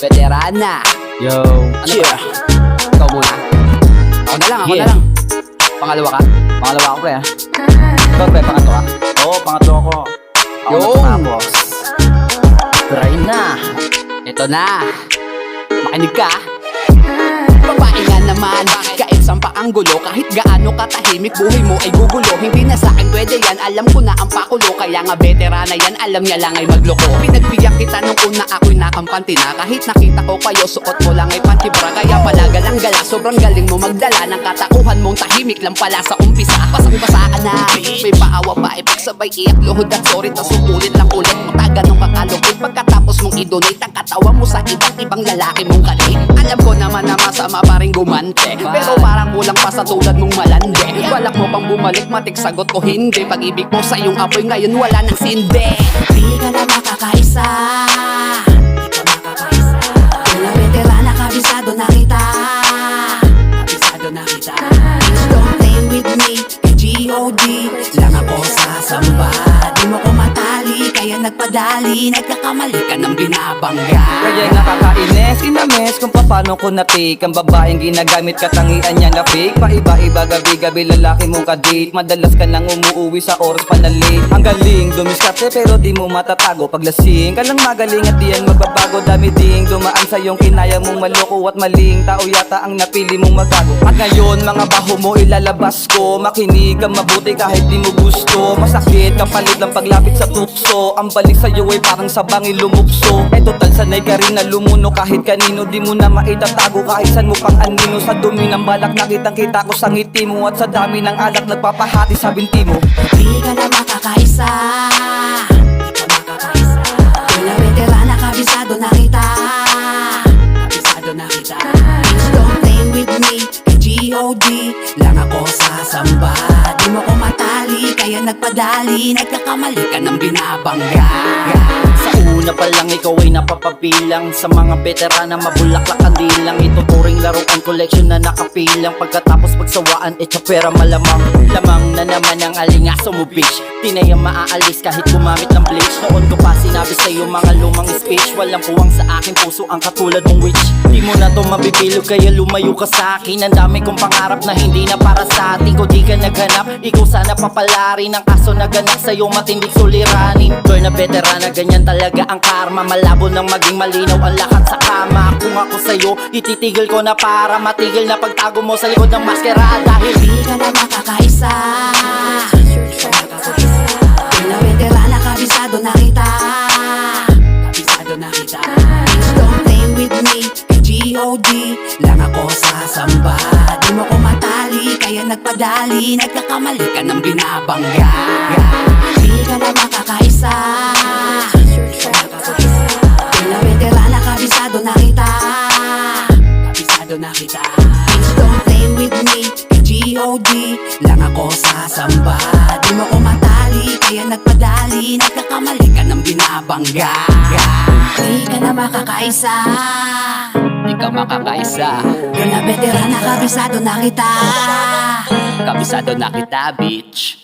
Veterana. Yo. Cheer. Ikaw muna. Ako na lang, ako na lang. Pangalawa ka? Pangalawa ako pre ha. Ikaw pre, pangatlo ka? Oo, pangatlo ako. Ako Yung. natapos. Try na. Ito na. Makinig ka. Babae nga naman, kahit saan pa ang gulo, kahit gaano katahimik, buhay mo ay gugulo. Hindi na sa'kin pwede yan, alam ko na ang pakulo. Kaya nga veterana yan, alam niya lang ay magloko. Pinagbiyak kita nung una ako'y nakampante na. Kahit nakita ko kayo, suot mo lang ay pantibra. Kaya pala galang-gala, sobrang galing mo magdala ng katauhan mong tahimik lang pala sa umpisa. Basang-basa ka na, may paawa pa, ipagsabay iyak, luhod at sorry. Tas ulit lang ulit, mataga nung kakalugod. Pagkatapos mong idonate ang katawa mo sa iba't ibang lalaki mong kalit. Alam ko naman na masama pa rin gumante, pero parang kulang pa sa tulad mong malande. Balak mo pang bumalik, matik sagot ko hindi. Pag-ibig mo sa iyong apoy ngayon wala nang sindi. Di ka na makakaisa, di ka makakaisa. Kaya veterana, kabisado na kita, kabisado na kita. Please don't play with me, G.O.D. Lang ako sasamba, di mo ko matali. Kaya nagpadali, nagkakamali ka ng binabangga. Kaya nakakainis, inamis kung paano ko na-take ang babaeng ginagamit katangian niya na fake. Paiba-iba, gabi-gabi lalaki mong kadate. Madalas ka nang umuwi sa oras pa na late. Ang galing, dumiskarte pero di mo matatago. Paglasing ka lang magaling at diyan magbabago. Dami ding dumaan sa iyong kinaya mong maloko at maling tao yata ang napili mong magago. At ngayon mga baho mo ilalabas ko. Makinig ka mabuti kahit di mo gusto. Masakit kapalit ng paglapit sa tukso. Ang balik sa'yo ay parang sabangin lumukso. Eh total sanay ka rin na lumuno kahit kanino. Di mo na maitatago kahit san mo pang anino. Sa dumi ng balak nakitang kita ko sa ngiti mo. At sa dami ng alak nagpapahati sa binti mo. Di ka na makakaisa, di ka makakaisa. Kaya veterana, kabisado na kita, kabisado na kita. Please don't play with me, G.O.D. Lang ako sasamba, di mo ko matali. Kaya nagpadali, nagkakamali ka ng binabangga. Sa una pa lang ikaw ay napapabilang. Sa mga veterana mabulaklak ang dilang. Ituturing laruan collection na nakapilang. Pagkatapos pagsawaan pera malamang. Lamang na naman ang alingaso mo bitch. Di na yan maaalis kahit gumamit ng bleach. Noon ko pa sinabi sa'yo mga lumang speech. Walang puwang sa aking puso ang katulad mong witch. Di mo na to mabibilog kaya lumayo ka sa akin. Ang dami kong pangarap na hindi na para sa atin. Kung di ka naghanap, ikaw sana papalarin. Ang kaso naganap sa'yo matindig suliranin. Girl na veterana, ganyan talaga ang karma. Malabo nang maging malinaw ang lahat sa kama. Kung ako sa'yo, ititigil ko na para matigil na pagtago mo sa likod ng maskara. Dahil di ka na makakaisa, kaya veterana, kabisado na kita, kabisado na kita. Please don't play with me, G.O.D. Lang ako sasamba, di mo ko matali. Kaya nagpadali, nagkakamali ka ng binabangga. Di ka na makakaisa, kaya veterana, kabisado na kita, kabisado na kita. Please don't play with me, G.O.D. Lang ako sasamba, di mo ko matali. Kaya nagpadali, nagkakamali ka ng binabangga. Di ka na makakaisa, di ka makakaisa. Kaya veterana, kabisado na kita, kabisado na kita bitch.